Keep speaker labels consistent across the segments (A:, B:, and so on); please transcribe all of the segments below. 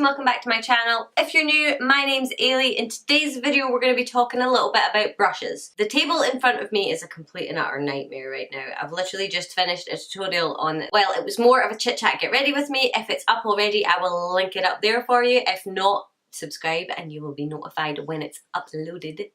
A: welcome back to my channel. If you're new, my name's Ailey. In today's video we're going to be talking a little bit about brushes. The table in front of me is a complete and utter nightmare right now. I've literally just finished a tutorial on, well, it was more of a chit chat, get ready with me. If it's up already I will link it up there for you. If not, subscribe and you will be notified when it's uploaded.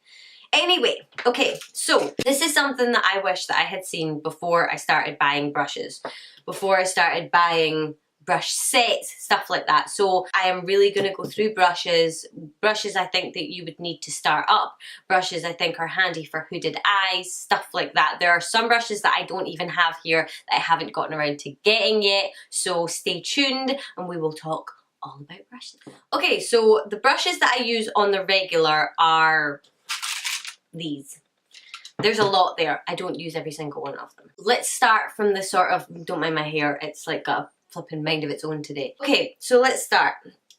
A: Anyway, okay, so this is something that I wish that I had seen before I started buying brushes. Before I started buying brush sets, stuff like that. So I am really going to go through brushes. Brushes I think that you would need to start up. Brushes I think are handy for hooded eyes, stuff like that. There are some brushes that I don't even have here that I haven't gotten around to getting yet. So stay tuned and we will talk all about brushes. Okay, so the brushes that I use on the regular are these. There's a lot there. I don't use every single one of them. Let's start from the sort of, don't mind my hair, it's like got a flipping mind of its own today. Okay, so let's start.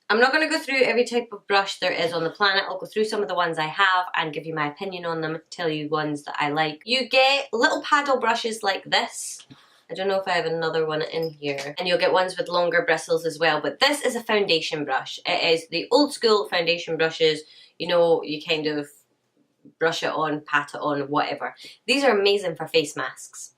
A: I'm not going to go through every type of brush there is on the planet. I'll go through some of the ones I have and give you my opinion on them, tell you ones that I like. You get little paddle brushes like this. I don't know if I have another one in here. And you'll get ones with longer bristles as well, but this is a foundation brush. It is the old school foundation brushes. You know, you kind of brush it on, pat it on, whatever. These are amazing for face masks.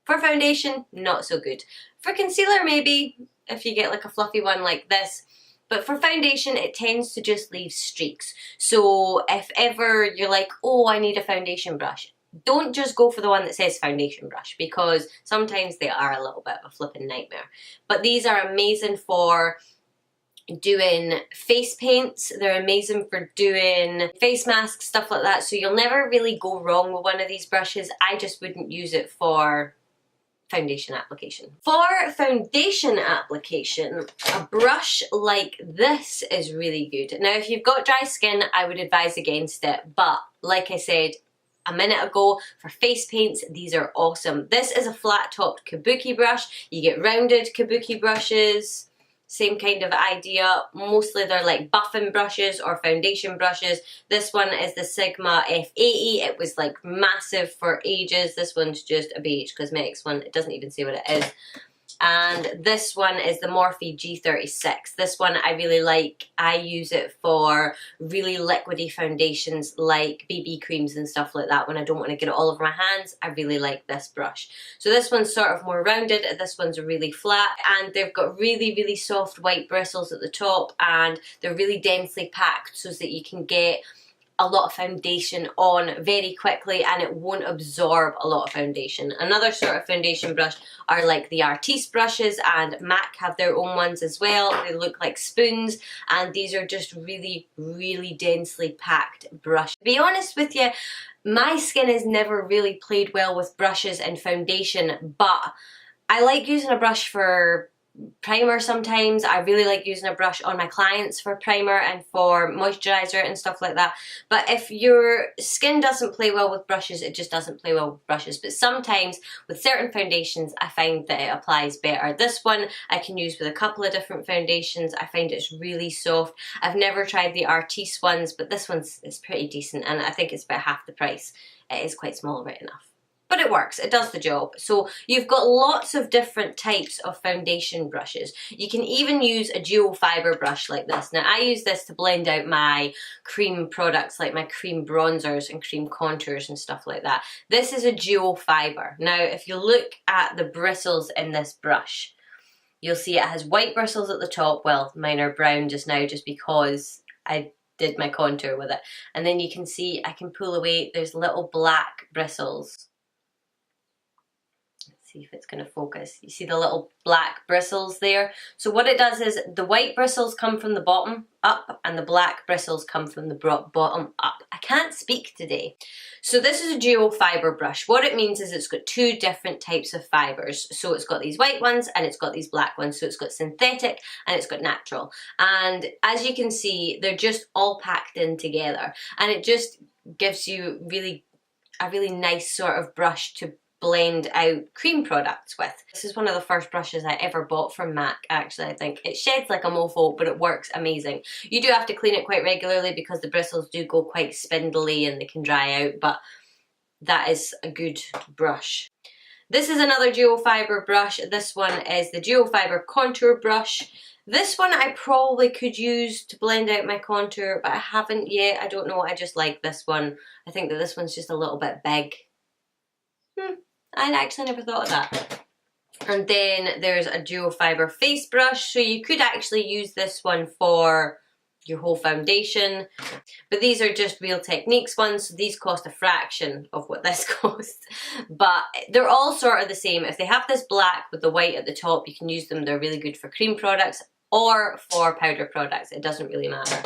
A: For foundation, not so good. For concealer, maybe, if you get like a fluffy one like this. But for foundation, it tends to just leave streaks. So if ever you're like, oh, I need a foundation brush, don't just go for the one that says foundation brush, because sometimes they are a little bit of a flipping nightmare. But these are amazing for doing face paints, they're amazing for doing face masks, stuff like that. So you'll never really go wrong with one of these brushes. I just wouldn't use it for foundation application. For foundation application, a brush like this is really good. Now if you've got dry skin, I would advise against it, but like I said a minute ago, for face paints, these are awesome. This is a flat topped kabuki brush. You get rounded kabuki brushes, same kind of idea. Mostly they're like buffing brushes or foundation brushes. This one is the Sigma F80. It was like massive for ages. This one's just a beige cosmetics one. It doesn't even say what it is. And this one is the Morphe G36. This one I really like. I use it for really liquidy foundations like BB creams and stuff like that. When I don't want to get it all over my hands, I really like this brush. So this one's sort of more rounded, this one's really flat, and they've got really, really soft white bristles at the top, and they're really densely packed so that you can get a lot of foundation on very quickly and it won't absorb a lot of foundation. Another sort of foundation brush are like the Artiste brushes, and MAC have their own ones as well. They look like spoons, and these are just really, really densely packed brush. To be honest with you, my skin has never really played well with brushes and foundation, but I like using a brush for primer sometimes. I really like using a brush on my clients for primer and for moisturizer and stuff like that. But if your skin doesn't play well with brushes, it just doesn't play well with brushes. But sometimes with certain foundations I find that it applies better. This one I can use with a couple of different foundations. I find it's really soft. I've never tried the Artiste ones, but this one's pretty decent, and I think it's about half the price. It is quite small, right enough. But it works, it does the job. So you've got lots of different types of foundation brushes. You can even use a dual fiber brush like this. Now I use this to blend out my cream products, like my cream bronzers and cream contours and stuff like that. This is a dual fiber. Now if you look at the bristles in this brush, you'll see it has white bristles at the top. Well, mine are brown just now just because I did my contour with it. And then you can see, I can pull away, there's little black bristles. See if it's going to focus. You see the little black bristles there? So what it does is the white bristles come from the bottom up and the black bristles come from the bottom up. I can't speak today. So this is a dual fiber brush. What it means is it's got two different types of fibers. So it's got these white ones and it's got these black ones. So it's got synthetic and it's got natural. And as you can see, they're just all packed in together. And it just gives you a really nice sort of brush to blend out cream products with. This is one of the first brushes I ever bought from MAC, actually. I think it sheds like a mofo, but it works amazing. You do have to clean it quite regularly because the bristles do go quite spindly and they can dry out, but that is a good brush. This is another dual fiber brush. This one is the dual fiber contour brush. This one I probably could use to blend out my contour, but I haven't yet. I don't know, I just like this one. I think that this one's just a little bit big. I'd actually never thought of that. And then there's a dual fibre face brush, so you could actually use this one for your whole foundation. But these are just Real Techniques ones, so these cost a fraction of what this costs. But they're all sort of the same. If they have this black with the white at the top, you can use them. They're really good for cream products or for powder products. It doesn't really matter.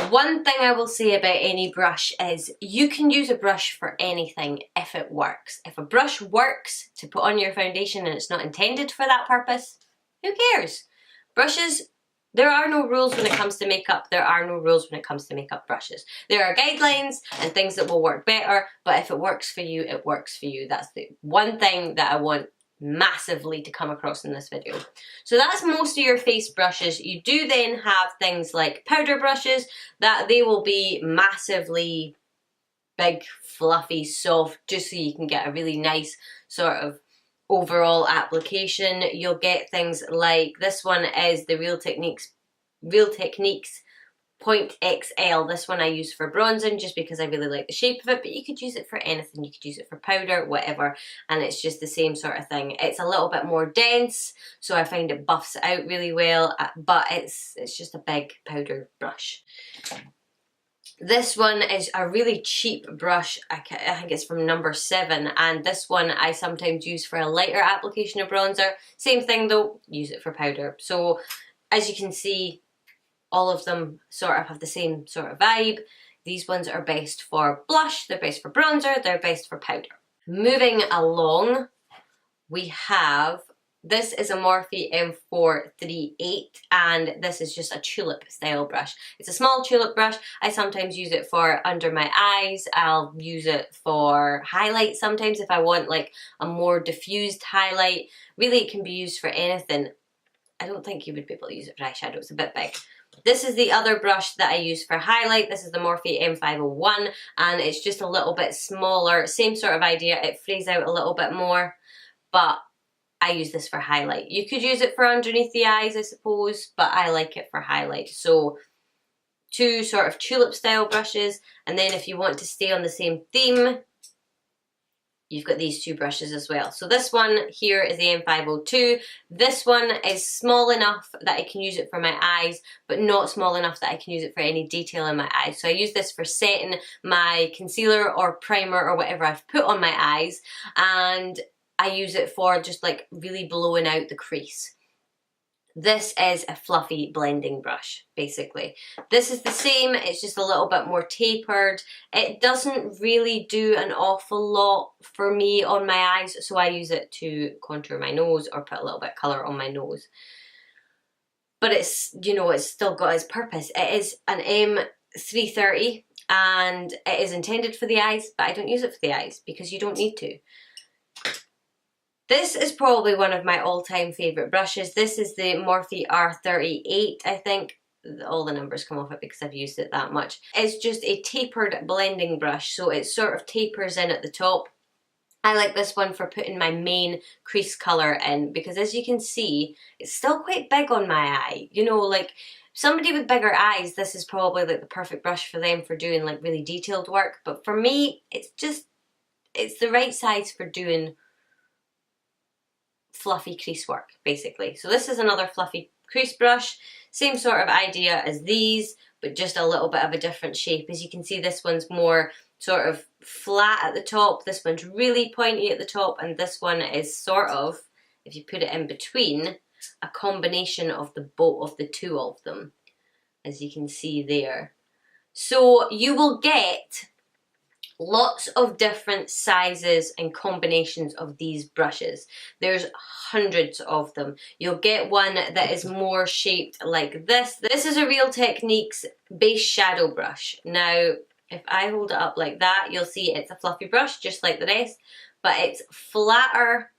A: One thing I will say about any brush is you can use a brush for anything if it works. If a brush works to put on your foundation and it's not intended for that purpose, who cares? Brushes, there are no rules when it comes to makeup. There are no rules when it comes to makeup brushes. There are guidelines and things that will work better, but if it works for you, it works for you. That's the one thing that I want massively to come across in this video. So that's most of your face brushes. You do then have things like powder brushes that they will be massively big, fluffy, soft, just so you can get a really nice sort of overall application. You'll get things like this one is the Real Techniques Point XL. This one I use for bronzing just because I really like the shape of it, but you could use it for anything. You could use it for powder, whatever, and it's just the same sort of thing. It's a little bit more dense, so I find it buffs it out really well, but it's just a big powder brush. This one is a really cheap brush. I think it's from number 7, and this one I sometimes use for a lighter application of bronzer. Same thing though, use it for powder. So as you can see, all of them sort of have the same sort of vibe. These ones are best for blush, they're best for bronzer, they're best for powder. Moving along, we have, this is a Morphe M438, and this is just a tulip style brush. It's a small tulip brush. I sometimes use it for under my eyes. I'll use it for highlight sometimes if I want like a more diffused highlight. Really, it can be used for anything. I don't think you would be able to use it for eyeshadow, it's a bit big. This is the other brush that I use for highlight. This is the Morphe M501, and it's just a little bit smaller. Same sort of idea, it frays out a little bit more, but I use this for highlight. You could use it for underneath the eyes, I suppose, but I like it for highlight. So 2 sort of tulip style brushes, and then if you want to stay on the same theme, you've got these 2 brushes as well. So this one here is the M502. This one is small enough that I can use it for my eyes, but not small enough that I can use it for any detail in my eyes. So I use this for setting my concealer or primer or whatever I've put on my eyes, and I use it for just like really blowing out the crease. This is a fluffy blending brush, basically. This is the same, it's just a little bit more tapered. It doesn't really do an awful lot for me on my eyes, so I use it to contour my nose or put a little bit of colour on my nose. But it's, you know, it's still got its purpose. It is an M330 and it is intended for the eyes, but I don't use it for the eyes because you don't need to. This is probably one of my all-time favourite brushes. This is the Morphe R38, I think. All the numbers come off it because I've used it that much. It's just a tapered blending brush, so it sort of tapers in at the top. I like this one for putting my main crease colour in because, as you can see, it's still quite big on my eye. You know, like somebody with bigger eyes, this is probably like the perfect brush for them for doing like really detailed work. But for me, it's the right size for doing fluffy crease work, basically. So this is another fluffy crease brush, same sort of idea as these, but just a little bit of a different shape. As you can see, this one's more sort of flat at the top, this one's really pointy at the top, and this one is sort of, if you put it in between, a combination of both of the 2 of them, as you can see there. So you will get lots of different sizes and combinations of these brushes. There's hundreds of them. You'll get one that is more shaped like this. This is a Real Techniques base shadow brush. Now, if I hold it up like that, you'll see it's a fluffy brush, just like the rest, but it's flatter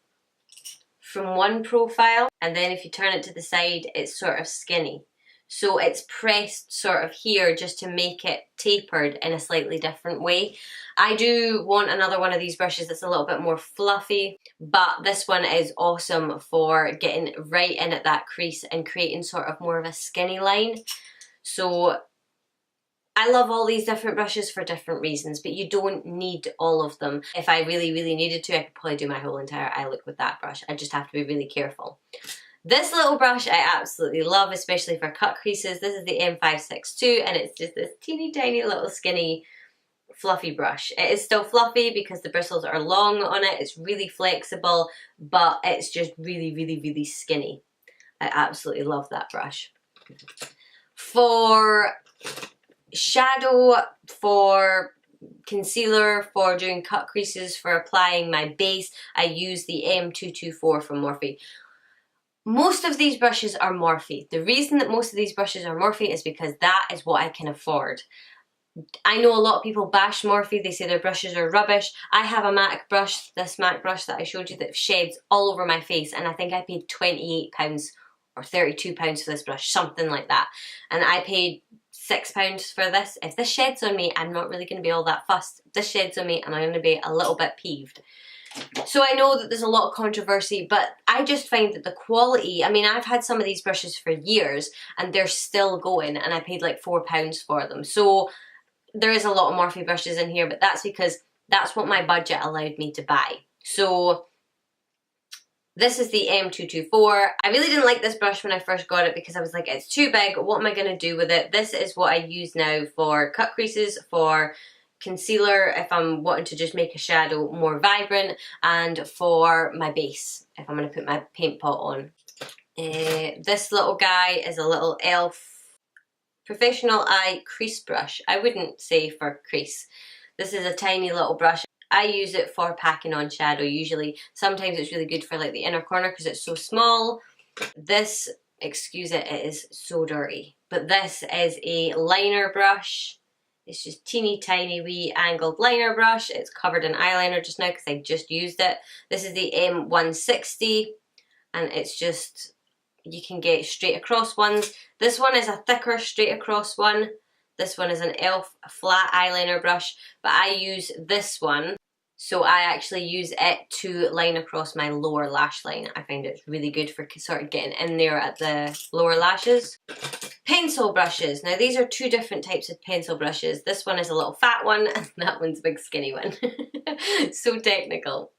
A: from one profile, and then if you turn it to the side, it's sort of skinny. So it's pressed sort of here just to make it tapered in a slightly different way. I do want another one of these brushes that's a little bit more fluffy, but this one is awesome for getting right in at that crease and creating sort of more of a skinny line. So I love all these different brushes for different reasons, but you don't need all of them. If I really, really needed to, I could probably do my whole entire eye look with that brush. I just have to be really careful. This little brush I absolutely love, especially for cut creases. This is the M562, and it's just this teeny tiny little skinny fluffy brush. It is still fluffy because the bristles are long on it. It's really flexible, but it's just really, really, really skinny. I absolutely love that brush. For shadow, for concealer, for doing cut creases, for applying my base, I use the M224 from Morphe. Most of these brushes are Morphe. The reason that most of these brushes are Morphe is because that is what I can afford. I know a lot of people bash Morphe, they say their brushes are rubbish. I have a MAC brush, this MAC brush that I showed you, that sheds all over my face, and I think I paid £28 or £32 for this brush, something like that. And I paid £6 for this. If this sheds on me, I'm not really going to be all that fussed. If this sheds on me, I'm going to be a little bit peeved. So I know that there's a lot of controversy, but I just find that the quality, I mean, I've had some of these brushes for years and they're still going, and I paid like £4 for them. So there is a lot of Morphe brushes in here, but that's because that's what my budget allowed me to buy. So this is the M224. I really didn't like this brush when I first got it because I was like, it's too big, what am I going to do with it? This is what I use now for cut creases, for concealer if I'm wanting to just make a shadow more vibrant, and for my base if I'm going to put my paint pot on. This little guy is a little e.l.f. Professional Eye Crease Brush. I wouldn't say for crease. This is a tiny little brush. I use it for packing on shadow usually. Sometimes it's really good for like the inner corner because it's so small. This, excuse it, it is so dirty. But this is a liner brush. It's just teeny tiny wee angled liner brush. It's covered in eyeliner just now because I just used it. This is the M160, and it's just, you can get straight across ones. This one is a thicker straight across one. This one is an e.l.f. flat eyeliner brush, but I use this one, so I actually use it to line across my lower lash line. I find it's really good for sort of getting in there at the lower lashes. Pencil brushes. Now these are two different types of pencil brushes. This one is a little fat one and that one's a big skinny one. So technical.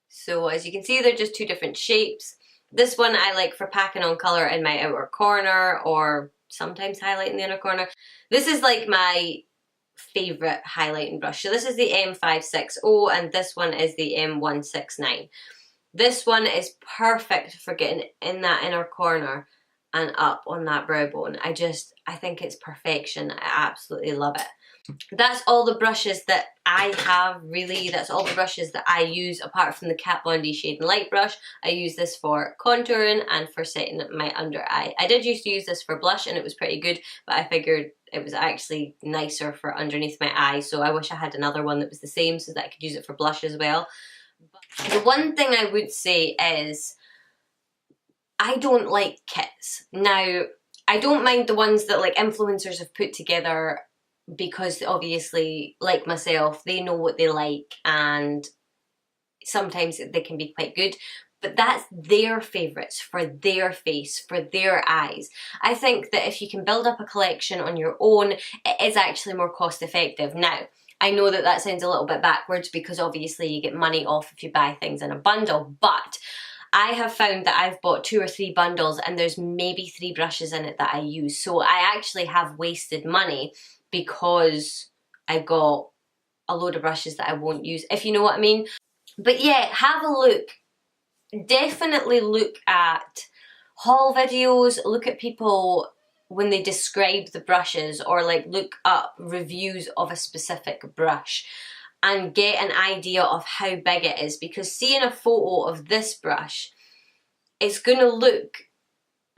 A: So as you can see, they're just two different shapes. This one I like for packing on colour in my outer corner, or sometimes highlighting the inner corner. This is like my favourite highlighting brush. So this is the M560 and this one is the M169. This one is perfect for getting in that inner corner and up on that brow bone. I think it's perfection. I absolutely love it. That's all the brushes that I have, really. That's all the brushes that I use apart from the Kat Von D Shade and Light brush. I use this for contouring and for setting my under eye. I did used to use this for blush and it was pretty good, but I figured it was actually nicer for underneath my eye, so I wish I had another one that was the same so that I could use it for blush as well. But the one thing I would say is I don't like kits. Now, I don't mind the ones that like influencers have put together, because obviously, like myself, they know what they like and sometimes they can be quite good, but that's their favourites for their face, for their eyes. I think that if you can build up a collection on your own, it is actually more cost effective. Now, I know that that sounds a little bit backwards because obviously you get money off if you buy things in a bundle, but I have found that I've bought 2 or 3 bundles and there's maybe 3 brushes in it that I use, so I actually have wasted money because I got a load of brushes that I won't use, if you know what I mean. But yeah, have a look. Definitely look at haul videos, look at people when they describe the brushes, or like look up reviews of a specific brush and get an idea of how big it is, because seeing a photo of this brush, it's going to look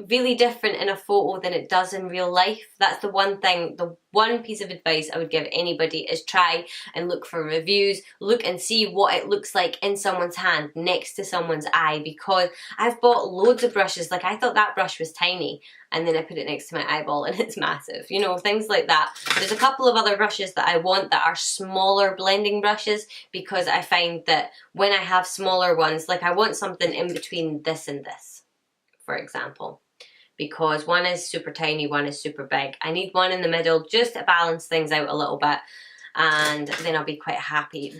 A: really different in a photo than it does in real life. That's the one thing, the one piece of advice I would give anybody is try and look for reviews, look and see what it looks like in someone's hand next to someone's eye, because I've bought loads of brushes, like I thought that brush was tiny and then I put it next to my eyeball and it's massive, you know, things like that. There's a couple of other brushes that I want that are smaller blending brushes, because I find that when I have smaller ones, like I want something in between this and this, for example. Because one is super tiny, one is super big. I need one in the middle just to balance things out a little bit, and then I'll be quite happy.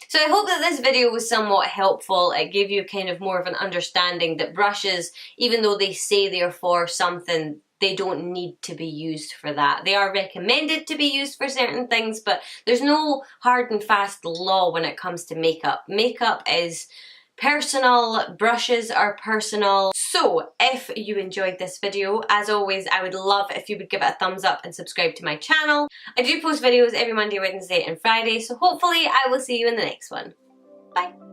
A: So I hope that this video was somewhat helpful. It gave you kind of more of an understanding that brushes, even though they say they're for something, they don't need to be used for that. They are recommended to be used for certain things, but there's no hard and fast law when it comes to makeup. Makeup is personal, brushes are personal. So if you enjoyed this video, as always, I would love if you would give it a thumbs up and subscribe to my channel. I do post videos every Monday, Wednesday and Friday, so hopefully I will see you in the next one. Bye.